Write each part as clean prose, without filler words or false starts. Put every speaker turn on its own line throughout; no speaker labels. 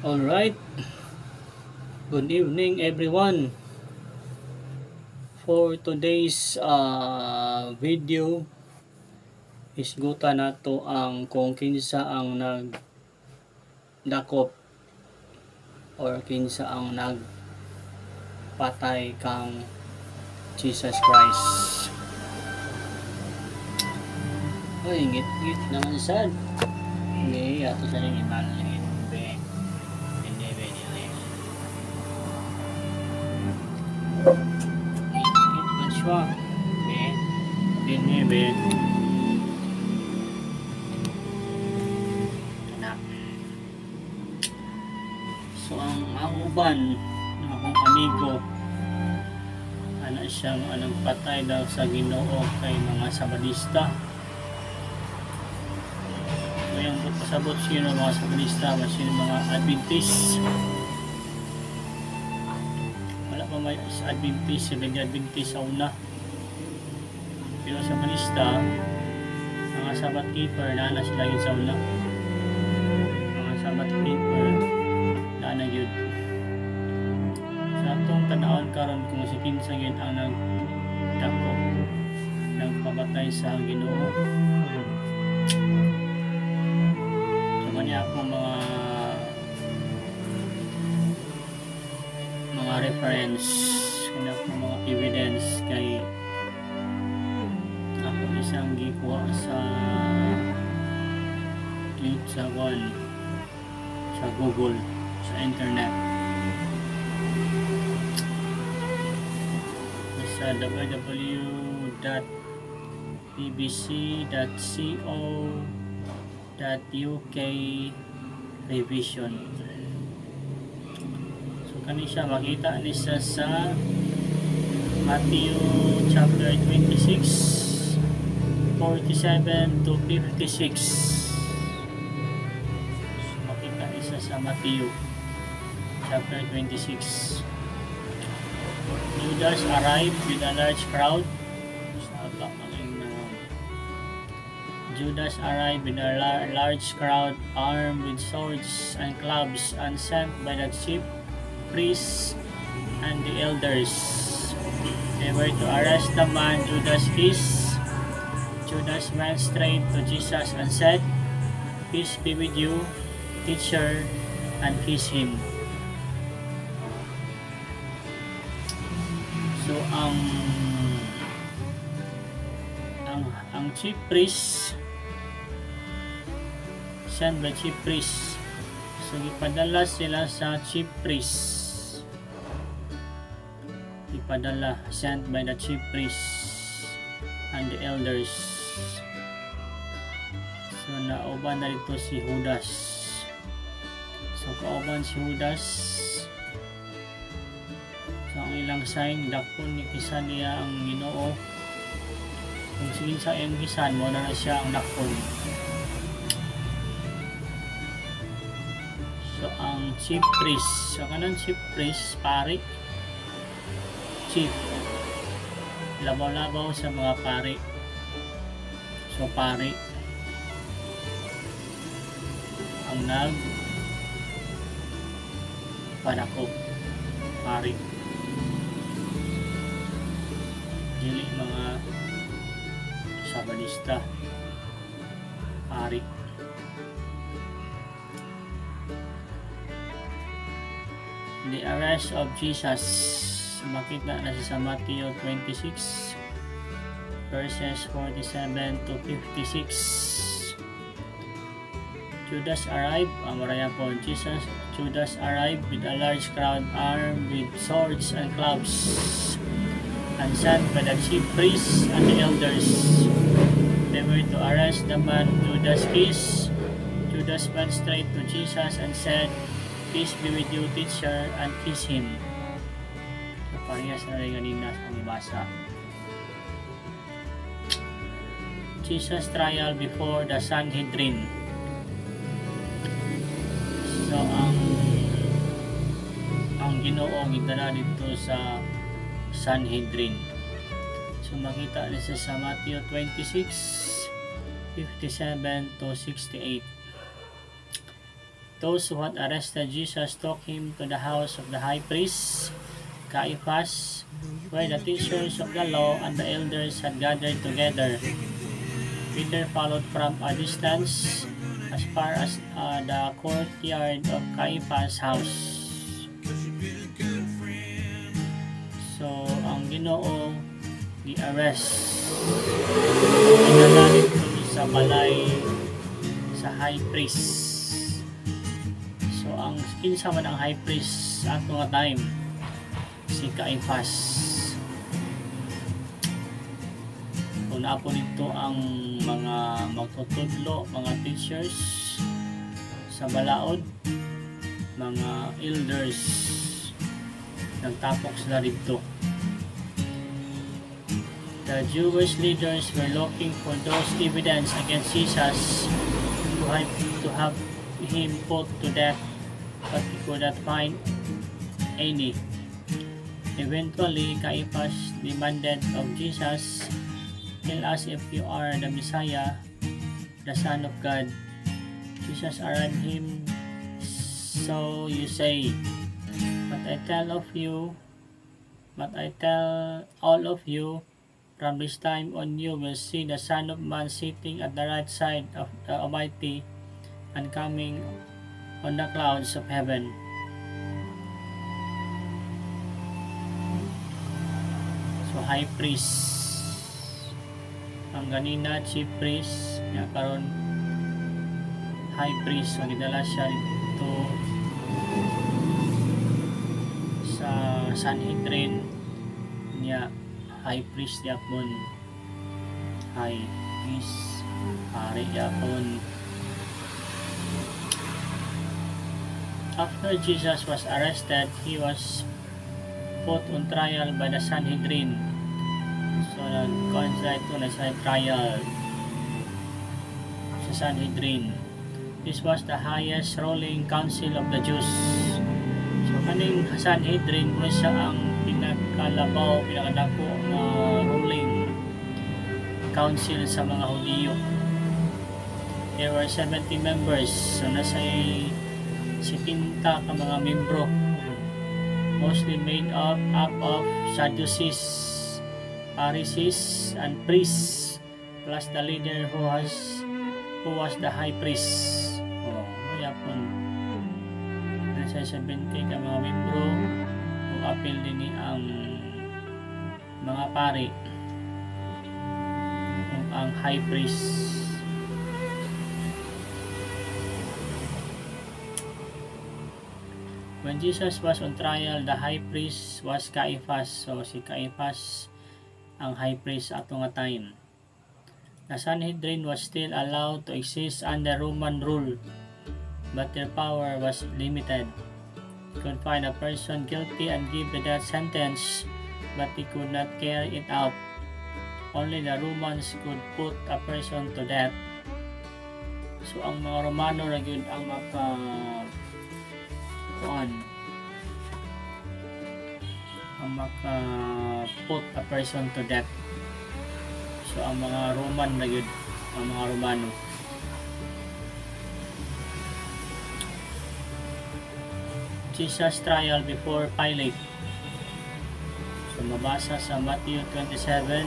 Alright, good evening everyone. For today's video, isgutan nato ang kung kinsa ang nagdakop or kinsa ang nagpatay kang Jesus Christ. Uy, ngit-ngit naman sad. Hindi, ato sa rin iman lang be. Hindi, dili. Ngit-ngit man siya. Be. Hindi, be. So ang uban ng akong amigo ana siyang anong patay daw sa Ginoo kay mga Sabadista. So yung pasabot sino mga Sabadista, sino mga Adventist. Wala pa may Adventist, Seventh Adventist sa una. Pero Sabadista, mga Sabbath keeper na sila yun sa una. Mga Sabbath keeper na yun. Sa atong tanawon karon kung si kinsa yun ang nagdako nagpapatay sa Ginoo. So mani akong mga reference, kanya akong mga evidence kay ako isang gikuha sa sa Google, sa internet, sa www.bbc.co.uk revision. So kani siya makita ni sa Matthew chapter 26 47 to 56. So makita ni sa Matthew chapter 26. Judas arrived with a large crowd. Judas arrived with a large crowd armed with swords and clubs and sent by the chief priests and the elders. They were to arrest the man Judas kissed. Judas went straight to Jesus and said, "Peace be with you, teacher," and kissed him. So ang chief priest, sent by chief priest. So ipadala sila sa chief priest. Sent by the chief priest and the elders. So nauban na dito si Judas. So kauban si Judas. So ang ilang sign, dakon ni kisa niya ang Ginoo. Kung sige sa iyang gisan mo na siya ang dakon. So ang chief priest, so kanang chief priest, pari, chief, labaw-labaw sa mga pari. So pari ang padako, pari, dili mga Sabadista, pari. The arrest of Jesus, makita na sa Matthew 26 verses 47 to 56. Judas arrived, maraya po, Judas arrived with a large crowd armed with swords and clubs and sent by the chief priests and the elders. They were to arrest the man Judas kissed. Judas went straight to Jesus and said, "Peace be with you, teacher," and kissed him. So parehas na rin kanina sa pamibasa. Jesus' trial before the Sanhedrin. So ang Ginoo gidala dito sa Sanhedrin. So makita nila sa Matthew 26 57 to 68. Those who had arrested Jesus took him to the house of the high priest, Caiaphas, where the teachers of the law and the elders had gathered together. Peter followed from a distance as far as the courtyard of Caiaphas' house. So, ang Ginoo, di-arrest. Pinadala dito sa balay sa high priest. So, ang kinsa man ang high priest sa ato nga time, si Caiaphas. Kung na po dito ang mga magtutudlo, mga teachers sa balaod, mga elders, nagtapok sila dito. The Jewish leaders were looking for those evidence against Jesus to have him put to death, but he could not find any. Eventually, Caiaphas demanded of Jesus, "Tell us if you are the Messiah, the Son of God." Jesus answered him, "So you say, but I tell all of you, from this time on you will see the Son of Man sitting at the right side of the Almighty and coming on the clouds of heaven." So, high priest. Ang ganina, chief priest. Nga karon high priest. So, nidala siya dito sa Sanhedrin niya. High priest yapon. High priest. Hari yapon. After Jesus was arrested, he was put on trial by the Sanhedrin. So, nag-consider ito na sa trial sa Sanhedrin. This was the highest ruling council of the Jews. So, kaning Sanhedrin mo siya ang pinakalabaw, pinakadako na ruling council sa mga Hudiyo. There were 70 members. So, nasa 70 ka mga membro, mostly made up of Sadducees, Pharisees, and priests, plus the leader who was the high priest. Kaya po nasa 70 ka mga membro, kung apil din ang mga pari, ang high priest. When Jesus was on trial, the high priest was Caiaphas. So, si Caiaphas ang high priest ato nga time. The Sanhedrin was still allowed to exist under Roman rule, but their power was limited. They could find a person guilty and give the death sentence, but they could not carry it out. Only the Romans could put a person to death. So, ang mga Romano na yun ang put a person to death. So, ang mga Roman na yun, ang mga Romano. Jesus' trial before Pilate. So, mabasa sa Matthew 27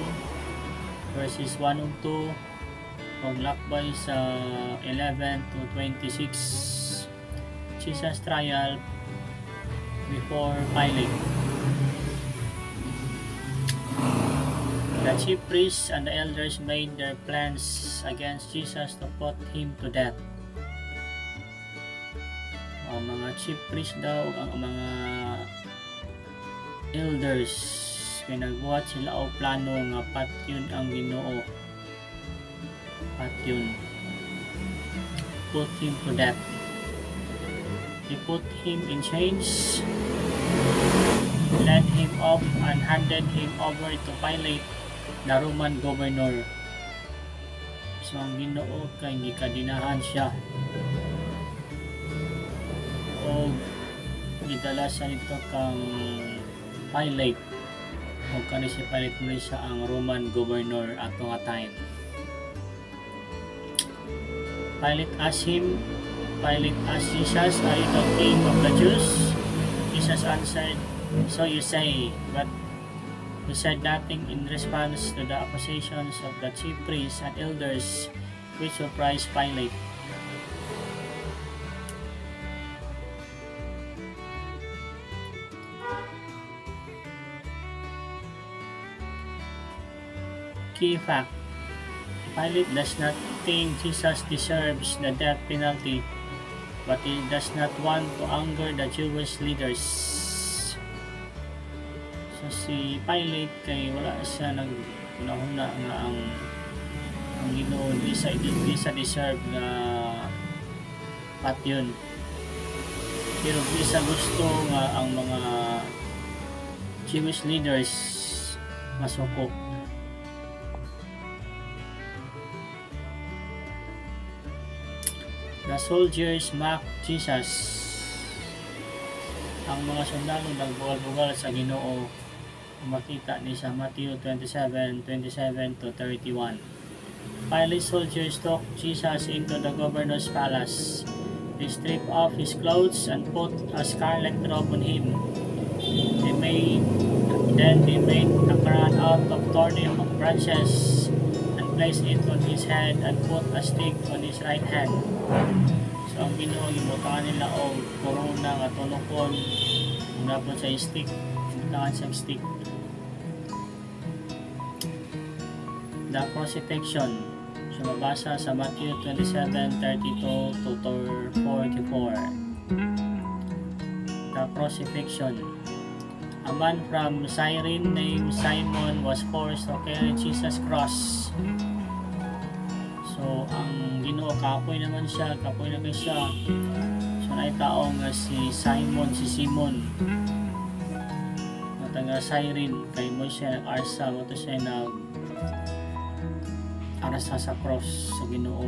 verses 1 and 2, paglakbay sa 11 to 26. Jesus' trial before Pilate. The chief priests and the elders made their plans against Jesus to put him to death. Ang mga chief priests daw, ang mga elders, pinagbuhat sila o plano nga patyon ang Ginoo. Patyon. Put him to death. They put him in chains, led him off, and handed him over to Pilate, the Roman governor. So, ang Ginoo kay gikadinahan siya. O gidala siya nito kang Pilate. O kani si Pilate mo siya ang Roman governor ato nga time. Pilate asked him Pilate asked Jesus, "Are you the king of the Jews?" Jesus answered, "So you say," but he said nothing in response to the accusations of the chief priests and elders, which surprised Pilate. Key fact: Pilate does not think Jesus deserves the death penalty, but he does not want to anger the Jewish leaders. So si Pilate kay wala siya nagkunahuna nga ang Ginoo di sa deserve na patyon. Pero di sa gusto nga ang mga Jewish leaders masukop. The soldiers mocked Jesus. Ang mga sundalo nagbugal-bugal sa Ginoo. Makita ni sa Matthew 27:27-31. Pilate's soldiers took Jesus into the governor's palace. They stripped off his clothes and put a scarlet robe on him. They made a crown out of thorny branches and placed it on his head and put a stick on his right hand. So ang Ginoo gibutangan nila og corona nga tunokon dapat sa stick, gibutangan sa stick. The crucifixion. So mabasa sa Matthew 27:32-44. The crucifixion. A man from Cyrene named Simon was forced to carry Jesus' cross. So ang Ginoo kapoy naman siya. So naitao nga si Simon na taga Cyrene, kay mo siya nag-arsa, wato siya nag-arasa sa cross sa Ginoo.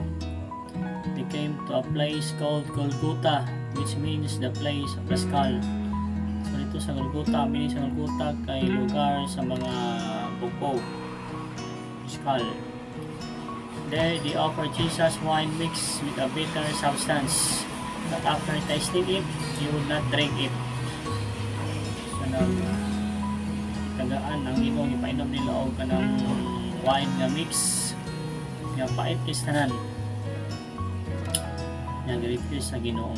They came to a place called Golgotha, which means the place of the skull. So dito sa Golgotha, meaning sa Golgotha kay lugar sa mga bukog, skull. There they offered Jesus wine mixed with a bitter substance, but after tasting it, he would not drink it. So tagaan ang Ginoo ipainom nila og kanang wine nga mix nga pait kistanan. Nga refuse sa Ginoo.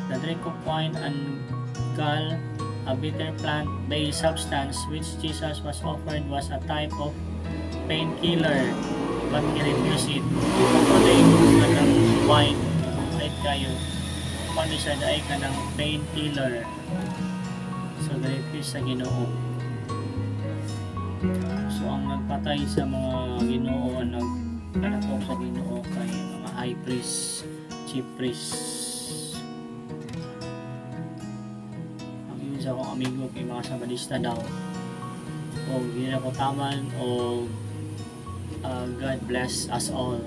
The drink of wine and gall, a bitter plant-based substance which Jesus was offered, was a type of painkiller, but he refused it. Pagpalay ka ng wine, kahit kayo, paano siya dahil ka ng painkiller. So, refuse sa Ginoo. So, ang nagpatay sa mga Ginoo, nagkanatok sa Ginoo kay mga high priest, chief priest. Ang yun sa akong amigo kay mga samadista daw. O ginakutaman o God bless us all.